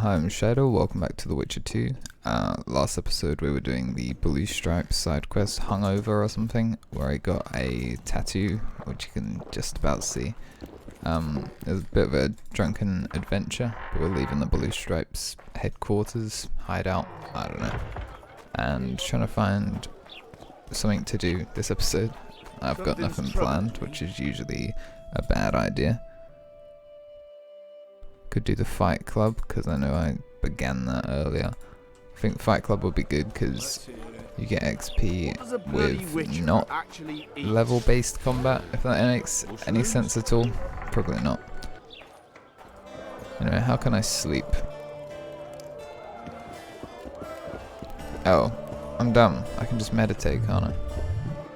Hi, I'm Shyaerdow, welcome back to The Witcher 2. Last episode we were doing the Blue Stripes side quest, Hungover or something, where I got a tattoo, which you can just about see. It was a bit of a drunken adventure, but we're leaving the Blue Stripes headquarters, hideout, I don't know, and trying to find something to do this episode. I've got nothing planned, which is usually a bad idea. Could do the Fight Club, because I know I began that earlier. I think Fight Club would be good because you get XP with not level based combat, if that makes any sense at all. Probably not. Anyway, how can I sleep? Oh, I'm dumb. I can just meditate, can't I?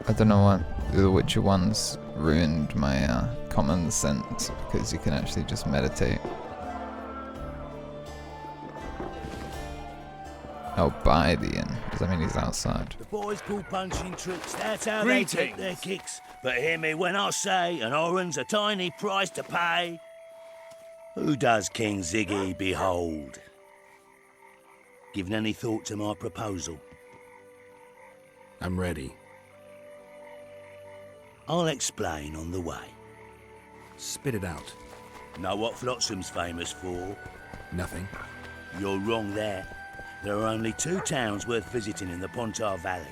I don't know why the Witcher 1's ruined my common sense, because you can actually just meditate. Oh, by the inn. Does that mean he's outside? The boys pull punching tricks, that's how they take their kicks. But hear me when I say an oran's a tiny price to pay. Who does King Ziggy behold? Given any thought to my proposal? I'm ready. I'll explain on the way. Spit it out. Know what Flotsam's famous for? Nothing. You're wrong there. There are only two towns worth visiting in the Pontar Valley.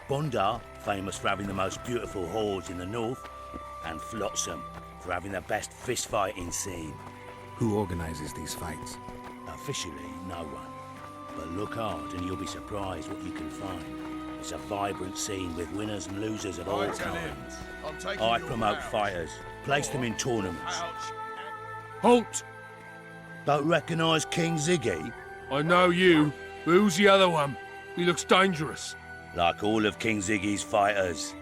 Bondar, famous for having the most beautiful hordes in the north, and Flotsam, for having the best fist-fighting scene. Who organizes these fights? Officially, no one. But look hard and you'll be surprised what you can find. It's a vibrant scene with winners and losers of all kinds. I promote fighters, place them in tournaments. Halt! Don't recognise King Ziggy? I know you, but who's the other one? He looks dangerous. Like all of King Ziggy's fighters.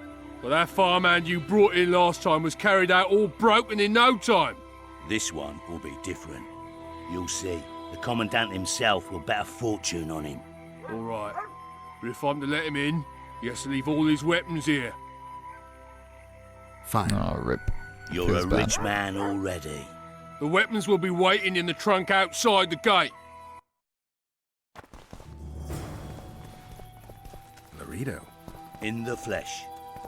Well, that farmhand you brought in last time was carried out all broken in no time. This one will be different. You'll see. The Commandant himself will bet a fortune on him. All right. But if I'm to let him in, he has to leave all his weapons here. Fine. Oh, rip. You're Feels a bad. rich man already. The weapons will be waiting in the trunk outside the gate. Shyaerdow. In the flesh.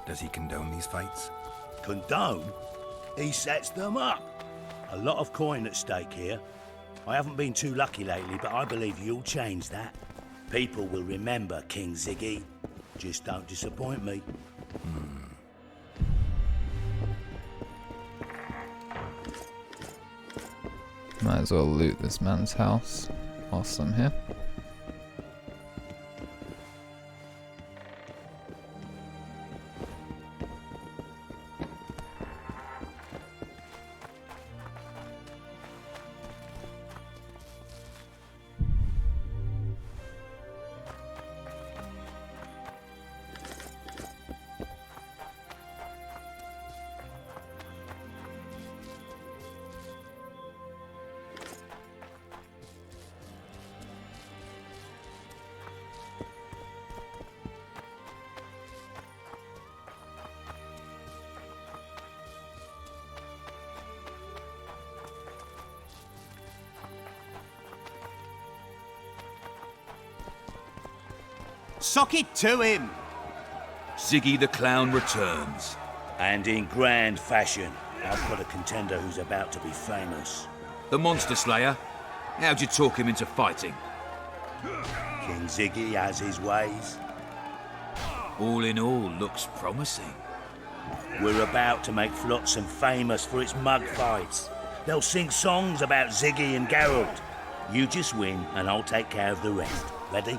Does he condone these fights? Condone? He sets them up. A lot of coin at stake here. I haven't been too lucky lately, but I believe you'll change that. People will remember King Ziggy. Just don't disappoint me. Might as well loot this man's house whilst I'm here. Sock it to him! Ziggy the Clown returns. And in grand fashion. I've got a contender who's about to be famous. The Monster Slayer? How'd you talk him into fighting? King Ziggy has his ways. All in all, looks promising. We're about to make Flotsam famous for its mug fights. They'll sing songs about Ziggy and Geralt. You just win and I'll take care of the rest. Ready?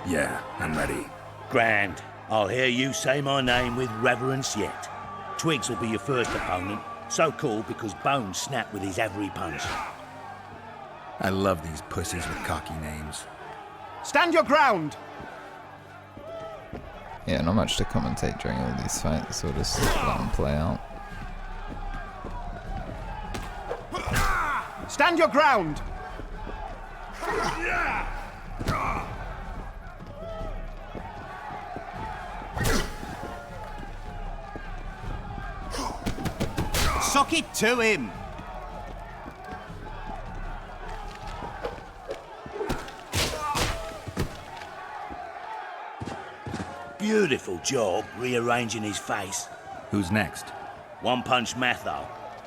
Yeah, I'm ready. Grand. I'll hear you say my name with reverence yet. Twigs will be your first opponent. So called because Bones snapped with his every punch. I love these pussies with cocky names. Stand your ground! Yeah, not much to commentate during all these fights, so we'll just let them play out. Stand your ground! Sock it to him! Beautiful job rearranging his face. Who's next? One punch Matho.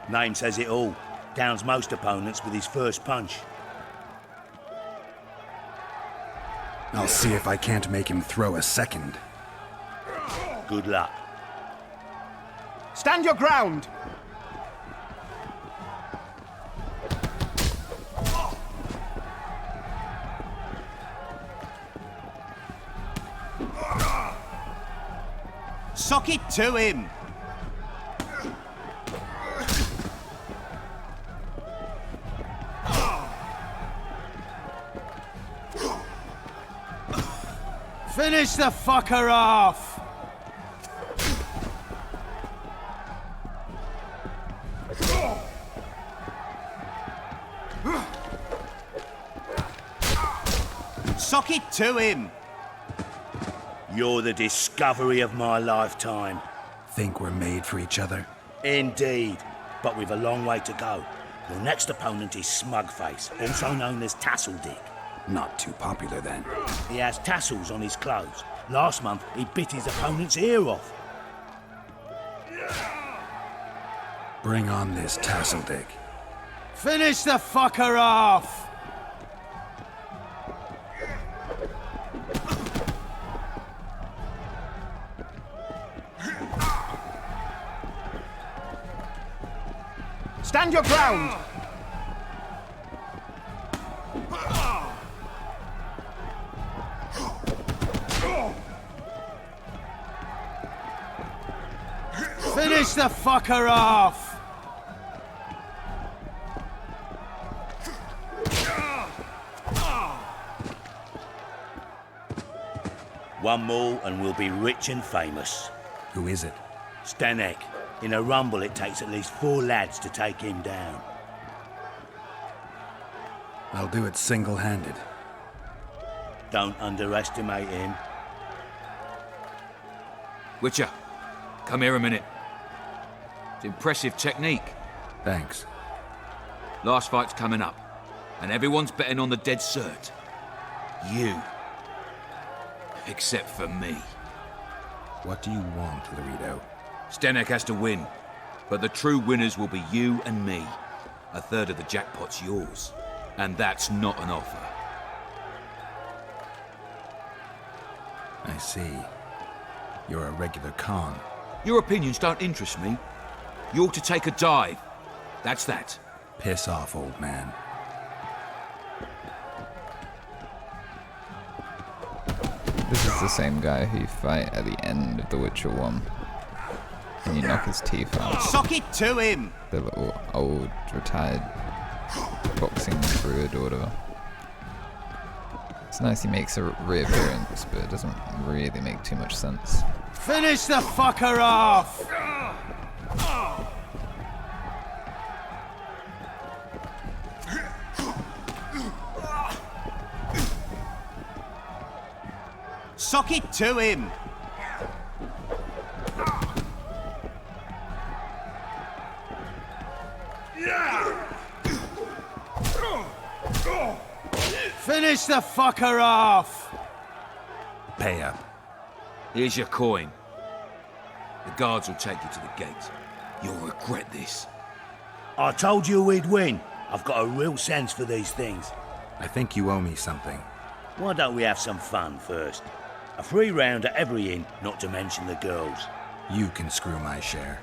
Name says it all. Downs most opponents with his first punch. I'll see if I can't make him throw a second. Good luck. Stand your ground! Sock it to him! Finish the fucker off! Sock it to him! You're the discovery of my lifetime. Think we're made for each other? Indeed, but we've a long way to go. Your next opponent is Smugface, also known as Tasseldick. Not too popular then. He has tassels on his clothes. Last month, he bit his opponent's ear off. Bring on this Tasseldick. Finish the fucker off! Stand your ground! Finish the fucker off! One more and we'll be rich and famous. Who is it? Stanek. In a rumble, it takes at least 4 lads to take him down. I'll do it single-handed. Don't underestimate him. Witcher, come here a minute. It's impressive technique. Thanks. Last fight's coming up, and everyone's betting on the dead cert. You. Except for me. What do you want, Laredo? Stanek has to win, but the true winners will be you and me. A third of the jackpot's yours, and that's not an offer. I see. You're a regular con. Your opinions don't interest me. You ought to take a dive. That's that. Piss off, old man. This is the same guy who you fight at the end of The Witcher 1. And you knock his teeth out. Sock it to him! The little old retired boxing druid or whatever. It's nice he makes a reappearance, but it doesn't really make too much sense. Finish the fucker off! Sock it to him! Finish the fucker off! Pay up. Here's your coin. The guards will take you to the gate. You'll regret this. I told you we'd win. I've got a real sense for these things. I think you owe me something. Why don't we have some fun first? A free round at every inn, not to mention the girls. You can screw my share.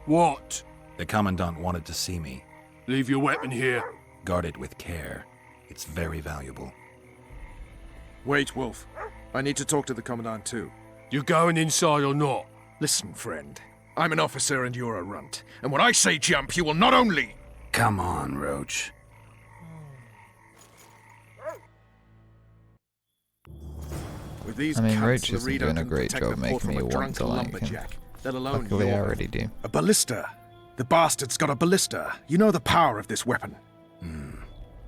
What? The Commandant wanted to see me. Leave your weapon here. Guard it with care. It's very valuable. Wait, Wolf. I need to talk to the Commandant too. You going inside or not? Listen, friend. I'm an officer and you're a runt. And when I say jump, you will not only... Come on, Roach. With these I mean, cunts, Roach isn't Laredo doing a can great protect job the making port me from a want drunk to like him. lumberjack, let alone Luckily, I your- already do. A ballista. The bastard's got a ballista. You know the power of this weapon.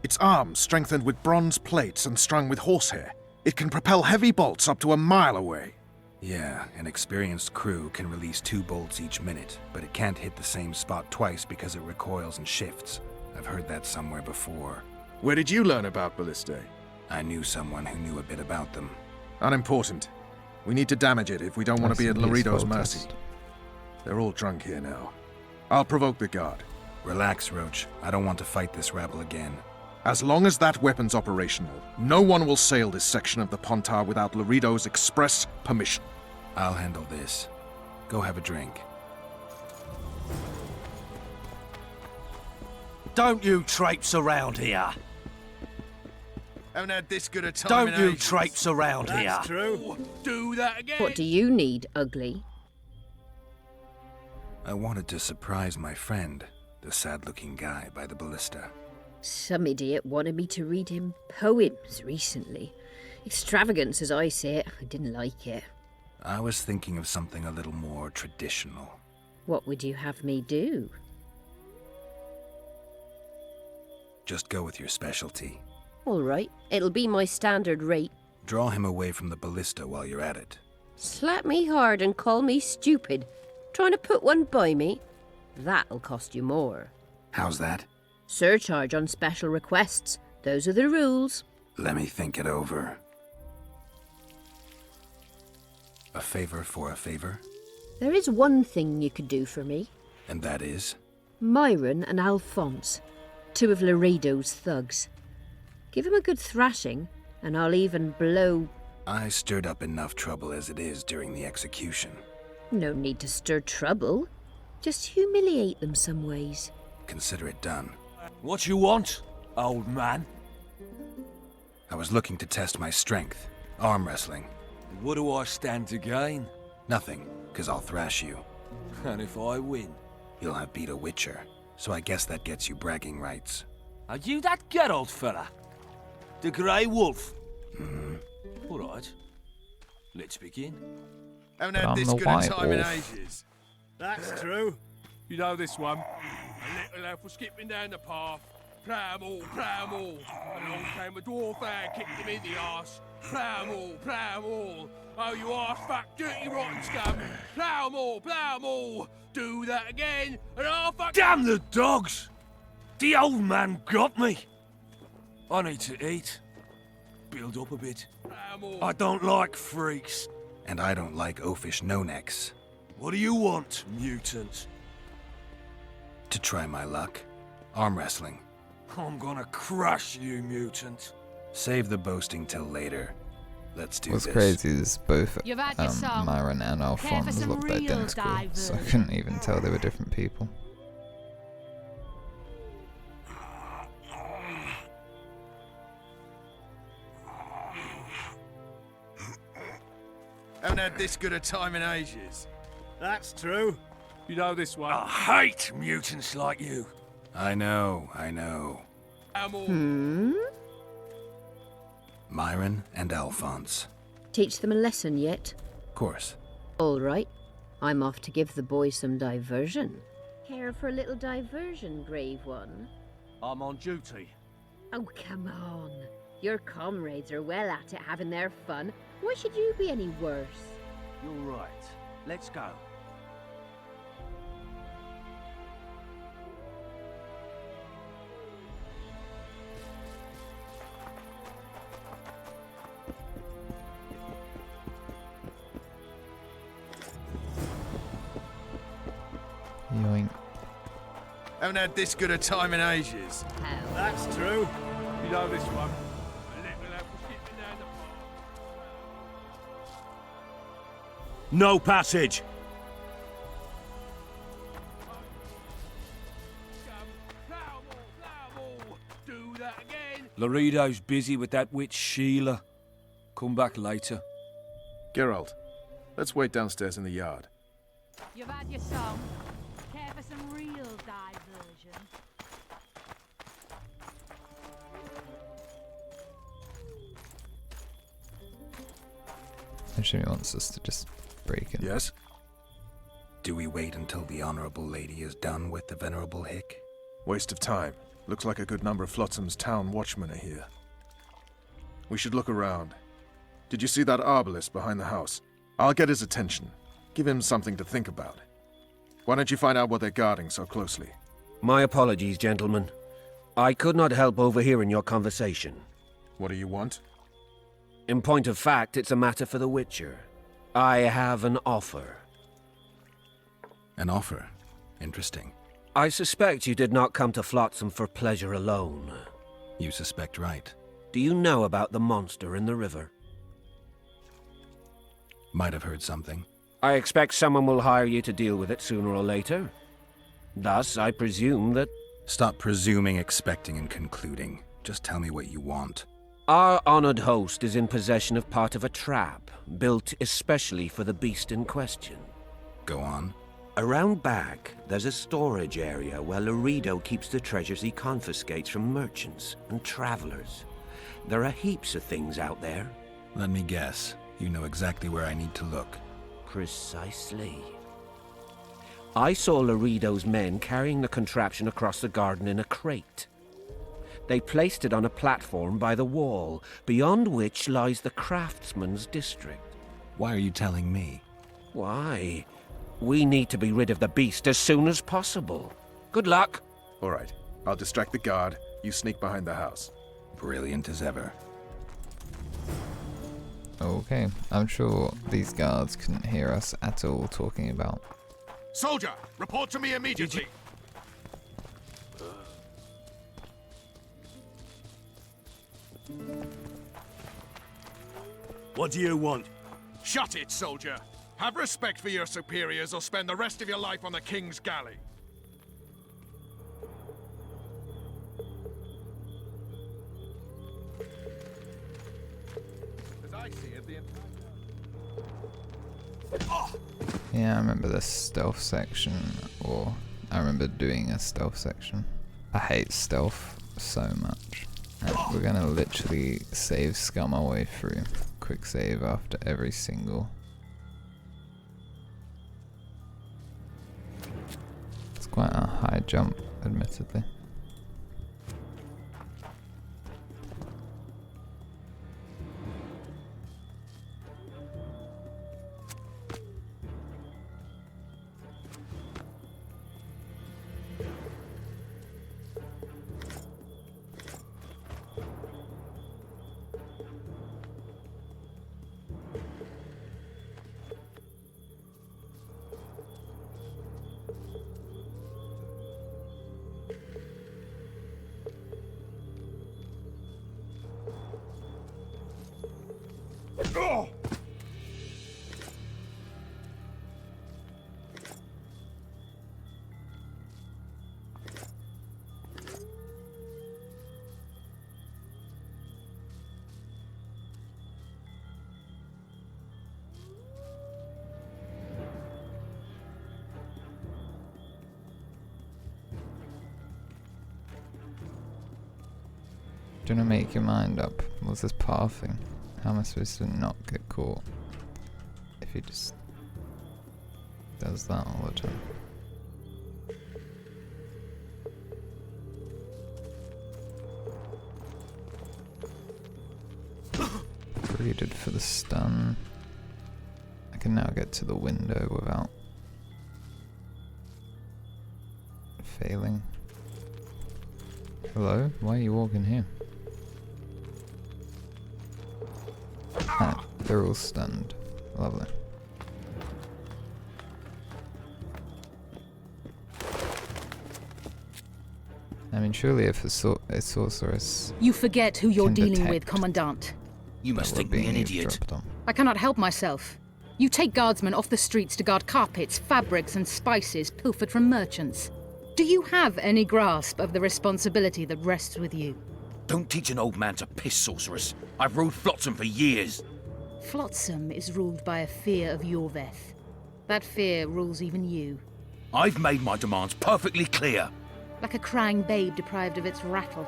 Its arms strengthened with bronze plates and strung with horsehair. It can propel heavy bolts up to a mile away. Yeah, an experienced crew can release 2 bolts each minute, but it can't hit the same spot twice because it recoils and shifts. I've heard that somewhere before. Where did you learn about ballistae? I knew someone who knew a bit about them. Unimportant. We need to damage it if we don't want to be at Nice and Laredo's peaceful mercy. test. They're all drunk here now. I'll provoke the guard. Relax, Roach. I don't want to fight this rabble again. As long as that weapon's operational, no one will sail this section of the Pontar without Laredo's express permission. I'll handle this. Go have a drink. Don't you traipse around here. Haven't had this good a time Don't you traipse around here. That's true. Do that again. What do you need, ugly? I wanted to surprise my friend, the sad-looking guy by the ballista. Some idiot wanted me to read him poems recently. Extravagance, as I say it. I didn't like it. I was thinking of something a little more traditional. What would you have me do? Just go with your specialty. All right, it'll be my standard rate. Draw him away from the ballista while you're at it. Slap me hard and call me stupid. Trying to put one by me? That'll cost you more. How's that? Surcharge on special requests. Those are the rules. Let me think it over. A favor for a favor? There is one thing you could do for me. And that is? Myron and Alphonse, 2 of Laredo's thugs. Give 'em a good thrashing, and I'll even blow... I stirred up enough trouble as it is during the execution. No need to stir trouble. Just humiliate them some ways. Consider it done. What you want, old man? I was looking to test my strength. Arm wrestling. What do I stand to gain? Nothing, 'cause I'll thrash you. And if I win? You'll have beat a Witcher, so I guess that gets you bragging rights. Are you that Geralt fella? The Grey Wolf? All right. Let's begin. Haven't But had I'm this the good White a time in Wolf. ages. That's true. You know this one. A little elf was skipping down the path. Plough 'em all, plough 'em all. Along came a dwarf and kicked him in the arse. Plough 'em all, plough 'em all. Oh, you arse fuck, dirty rotten scum. Plough 'em all, plough 'em all. Do that again, and I'll fuck... Damn the dogs! The old man got me. I need to eat. Build up a bit. Plough 'em all. I don't like freaks. And I don't like oafish no-necks. What do you want, mutant? To try my luck. Arm wrestling. I'm gonna crush you, mutant. Save the boasting till later. Let's do What's this. crazy is both You've had your song. Myron and Alphonse some looked real identical, so I diversion. couldn't even tell they were different people. Haven't had this good a time in ages. That's true. You know this one. I hate mutants like you. I know. Plough 'em all. Myron and Alphonse. Teach them a lesson yet? Of course. All right. I'm off to give the boys some diversion. Care for a little diversion, brave one? I'm on duty. Oh, come on. Your comrades are well at it, having their fun. Why should you be any worse? You're right. Let's go. Yoink. Haven't had this good a time in ages. That's true. You know this one. A little elf was skipping down the path. No passage. Plough 'em all. Do that again. Laredo's busy with that witch Sheila. Come back later. Geralt, let's wait downstairs in the yard. You've had your song. Care for some real diversion? I'm sure he wants us to just break in. Yes? Do we wait until the honorable lady is done with the venerable hick? Waste of time. Looks like a good number of Flotsam's town watchmen are here. We should look around. Did you see that arbalist behind the house? I'll get his attention. Give him something to think about. Why don't you find out what they're guarding so closely? My apologies, gentlemen. I could not help overhearing your conversation. What do you want? In point of fact, it's a matter for the Witcher. I have an offer. An offer? Interesting. I suspect you did not come to Flotsam for pleasure alone. You suspect right. Do you know about the monster in the river? Might have heard something. I expect someone will hire you to deal with it sooner or later. Thus, I presume that... Stop presuming, expecting, and concluding. Just tell me what you want. Our honored host is in possession of part of a trap, built especially for the beast in question. Go on. Around back, there's a storage area where Shyaerdow keeps the treasures he confiscates from merchants and travelers. There are heaps of things out there. Let me guess. You know exactly where I need to look. Precisely. I saw Shyaerdow's men carrying the contraption across the garden in a crate. They placed it on a platform by the wall, beyond which lies the craftsman's district. Why are you telling me? Why? We need to be rid of the beast as soon as possible. Good luck. All right. I'll distract the guard. You sneak behind the house. Brilliant as ever. Okay, I'm sure these guards couldn't hear us at all talking about. Soldier, report to me immediately. What do you want? Shut it, soldier. Have respect for your superiors or spend the rest of your life on the King's galley. As I see it, Yeah, I remember the stealth section, or I remember doing a stealth section. I hate stealth so much. And we're gonna literally save scum our way through. Quick save after every single. It's quite a high jump, admittedly. Do you want to make your mind up? What's this pathing? How am I supposed to not get caught if he just does that all the time? Greeted for the stun. I can now get to the window without failing. Hello? Why are you walking here? Ah, they're all stunned. Lovely. I mean, surely if a sorceress... You forget who you're can dealing detect with, Commandant. You that must we're think me being an idiot. eavesdropped on. I cannot help myself. You take guardsmen off the streets to guard carpets, fabrics, and spices pilfered from merchants. Do you have any grasp of the responsibility that rests with you? Don't teach an old man to piss, sorceress. I've ruled Flotsam for years. Flotsam is ruled by a fear of Yorveth. That fear rules even you. I've made my demands perfectly clear. Like a crying babe deprived of its rattle.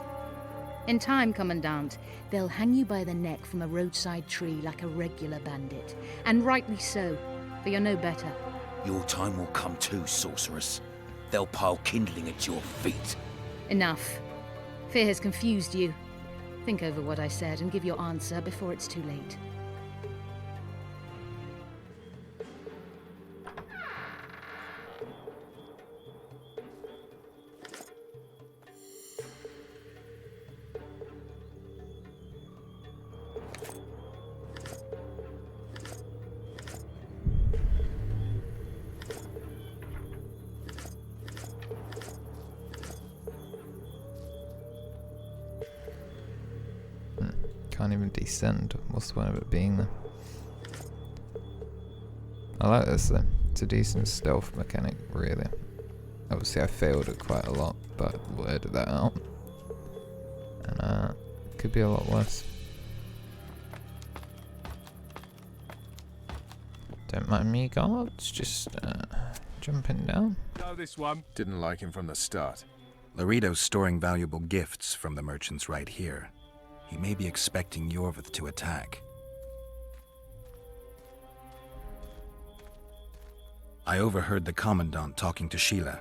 In time, Commandant, they'll hang you by the neck from a roadside tree like a regular bandit. And rightly so, for you're no better. Your time will come too, sorceress. They'll pile kindling at your feet. Enough. Fear has confused you. Think over what I said and give your answer before it's too late. Can't even descend. What's the point of it being there? I like this though. It's a decent stealth mechanic, really. Obviously I failed it quite a lot, but we'll edit that out. And it could be a lot worse. Don't mind me, guards. Just jumping down. Go this one. Didn't like him from the start. Laredow's storing valuable gifts from the merchants right here. He may be expecting Yorvith to attack. I overheard the Commandant talking to Sheila.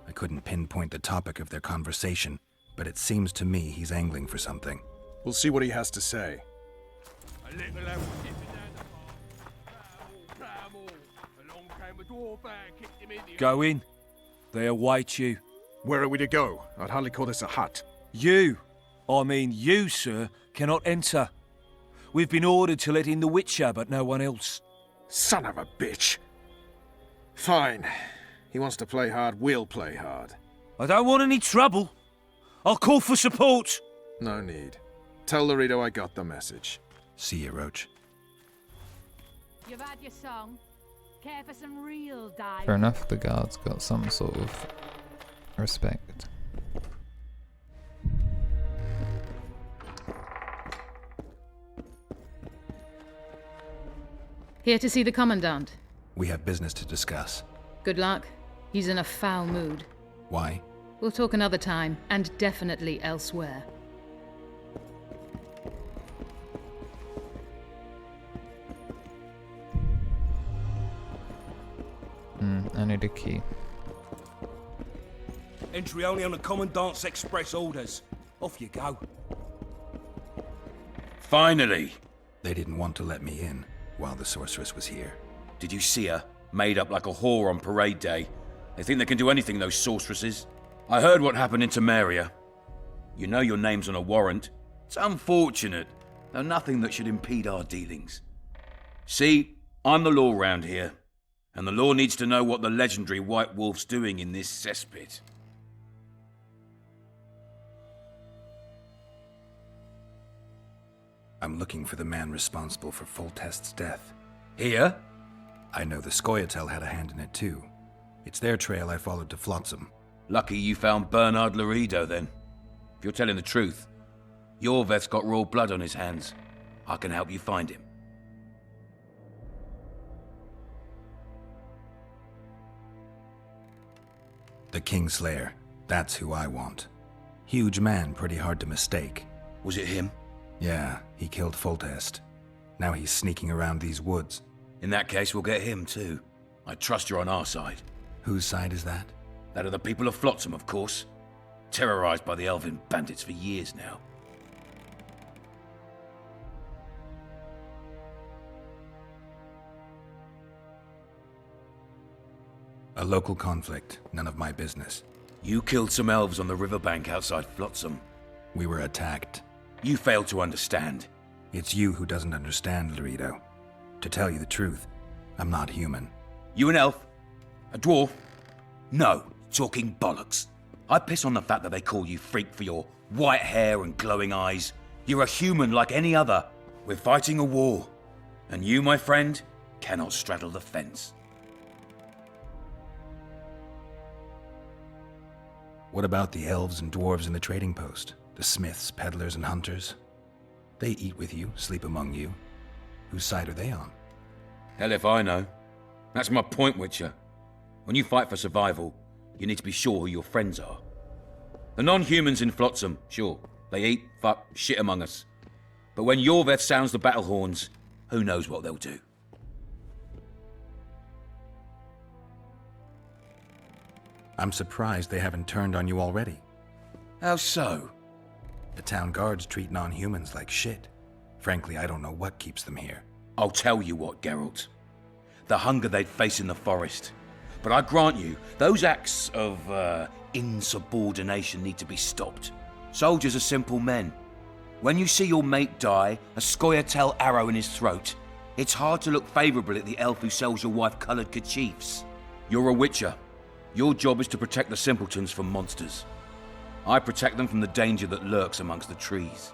I couldn't pinpoint the topic of their conversation, but it seems to me he's angling for something. We'll see what he has to say. A little lad was skipping down the path. Pram all. Along came a dwarf and kicked him in the Go in. They await you. Where are we to go? I'd hardly call this a hut. You, sir, cannot enter. We've been ordered to let in the Witcher, but no one else. Son of a bitch! Fine. He wants to play hard, we'll play hard. I don't want any trouble. I'll call for support. No need. Tell Laredo I got the message. See you, Roach. You've had your song. Care for some real dive? Fair enough, the guards got some sort of respect. Here to see the Commandant. We have business to discuss. Good luck. He's in a foul mood. Why? We'll talk another time, and definitely elsewhere. I need a key. Entry only on the Commandant's express orders. Off you go. Finally! They didn't want to let me in while the sorceress was here. Did you see her? Made up like a whore on parade day. They think they can do anything, those sorceresses. I heard what happened in Temeria. You know your name's on a warrant. It's unfortunate, though nothing that should impede our dealings. See, I'm the law round here, and the law needs to know what the legendary White Wolf's doing in this cesspit. I'm looking for the man responsible for Foltest's death. Here? I know the Scoia'tael had a hand in it too. It's their trail I followed to Flotsam. Lucky you found Bernard Laredo, then. If you're telling the truth, Yorveth's got royal blood on his hands. I can help you find him. The Kingslayer. That's who I want. Huge man, pretty hard to mistake. Was it him? Yeah, he killed Foltest. Now he's sneaking around these woods. In that case, we'll get him too. I trust you're on our side. Whose side is that? That of the people of Flotsam, of course. Terrorized by the elven bandits for years now. A local conflict, none of my business. You killed some elves on the riverbank outside Flotsam. We were attacked. You failed to understand. It's you who doesn't understand, Laredo. To tell you the truth, I'm not human. You an elf? A dwarf? No, talking bollocks. I piss on the fact that they call you freak for your white hair and glowing eyes. You're a human like any other. We're fighting a war. And you, my friend, cannot straddle the fence. What about the elves and dwarves in the trading post? The smiths, peddlers, and hunters? They eat with you, sleep among you. Whose side are they on? Hell if I know. That's my point, Witcher. When you fight for survival, you need to be sure who your friends are. The non-humans in Flotsam, sure, they eat, fuck, shit among us. But when Yorveth sounds the battle horns, who knows what they'll do. I'm surprised they haven't turned on you already. How so? The town guards treat non-humans like shit. Frankly, I don't know what keeps them here. I'll tell you what, Geralt. The hunger they'd face in the forest. But I grant you, those acts of insubordination need to be stopped. Soldiers are simple men. When you see your mate die, a Shyaerdow arrow in his throat, it's hard to look favourably at the elf who sells your wife coloured kerchiefs. You're a witcher. Your job is to protect the simpletons from monsters. I protect them from the danger that lurks amongst the trees.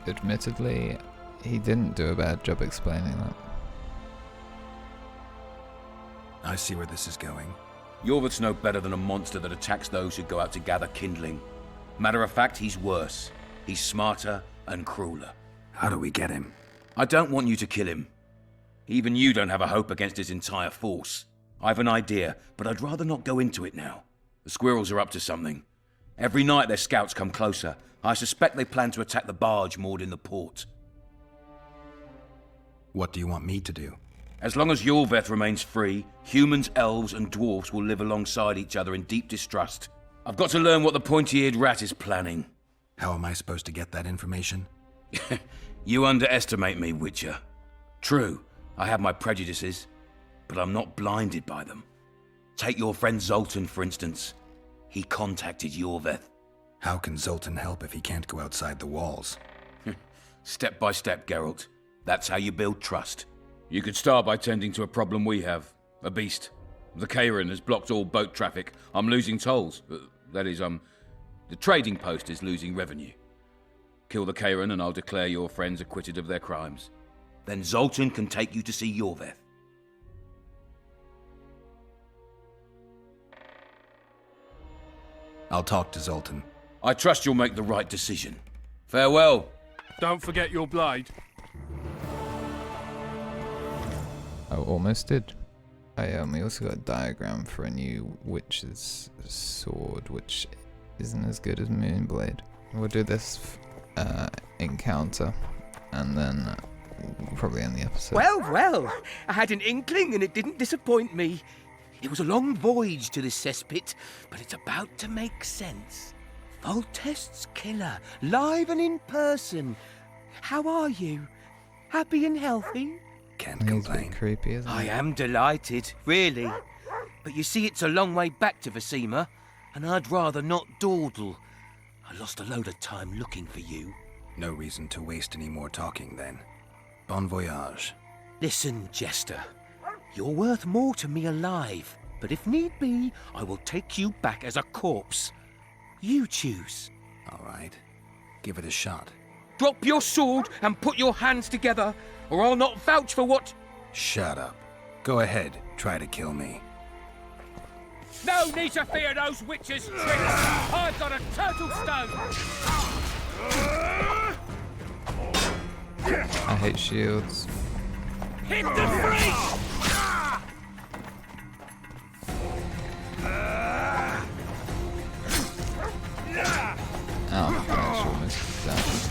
Admittedly, he didn't do a bad job explaining that. I see where this is going. Yorvith's no better than a monster that attacks those who go out to gather kindling. Matter of fact, he's worse. He's smarter and crueler. How do we get him? I don't want you to kill him. Even you don't have a hope against his entire force. I've an idea, but I'd rather not go into it now. The squirrels are up to something. Every night their scouts come closer. I suspect they plan to attack the barge moored in the port. What do you want me to do? As long as Yorvith remains free, humans, elves, and dwarfs will live alongside each other in deep distrust. I've got to learn what the pointy-eared rat is planning. How am I supposed to get that information? You underestimate me, Witcher. True, I have my prejudices, but I'm not blinded by them. Take your friend Zoltan, for instance. He contacted Yorvith. How can Zoltan help if he can't go outside the walls? Step by step, Geralt. That's how you build trust. You could start by tending to a problem we have. A beast. The Kairin has blocked all boat traffic. I'm losing tolls. That is, the trading post is losing revenue. Kill the Kairin and I'll declare your friends acquitted of their crimes. Then Zoltan can take you to see Yorvith. I'll talk to Zoltan. I trust you'll make the right decision. Farewell. Don't forget your blade. I almost did. We also got a diagram for a new witch's sword, which isn't as good as Moonblade. We'll do this encounter, and then we'll probably end the episode. Well, I had an inkling and it didn't disappoint me. It was a long voyage to this cesspit, but it's about to make sense. Voltest's killer, live and in person. How are you? Happy and healthy? Can't He's a complain. bit creepy, isn't he? I am delighted, really. But you see, it's a long way back to Vasima, and I'd rather not dawdle. I lost a load of time looking for you. No reason to waste any more talking then. Bon voyage. Listen, Jester. You're worth more to me alive, but if need be, I will take you back as a corpse. You choose. All right. Give it a shot. Drop your sword and put your hands together, or I'll not vouch for what... Shut up. Go ahead. Try to kill me. No need to fear those witches' tricks. I've got a turtle stone. I hate shields. Hit the freak! Oh, I actually almost died.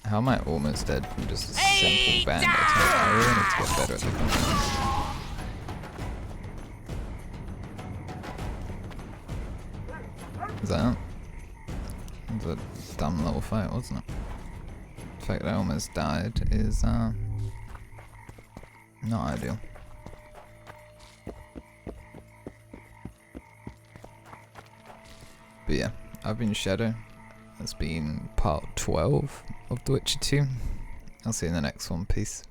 How am I almost dead from just a simple band attack? I really need to get better at the combat. Is that it? It was a dumb little fight, wasn't it? The fact that I almost died is not ideal. But yeah, I've been Shyaerdow. That's been part 12 of The Witcher 2. I'll see you in the next one. Peace.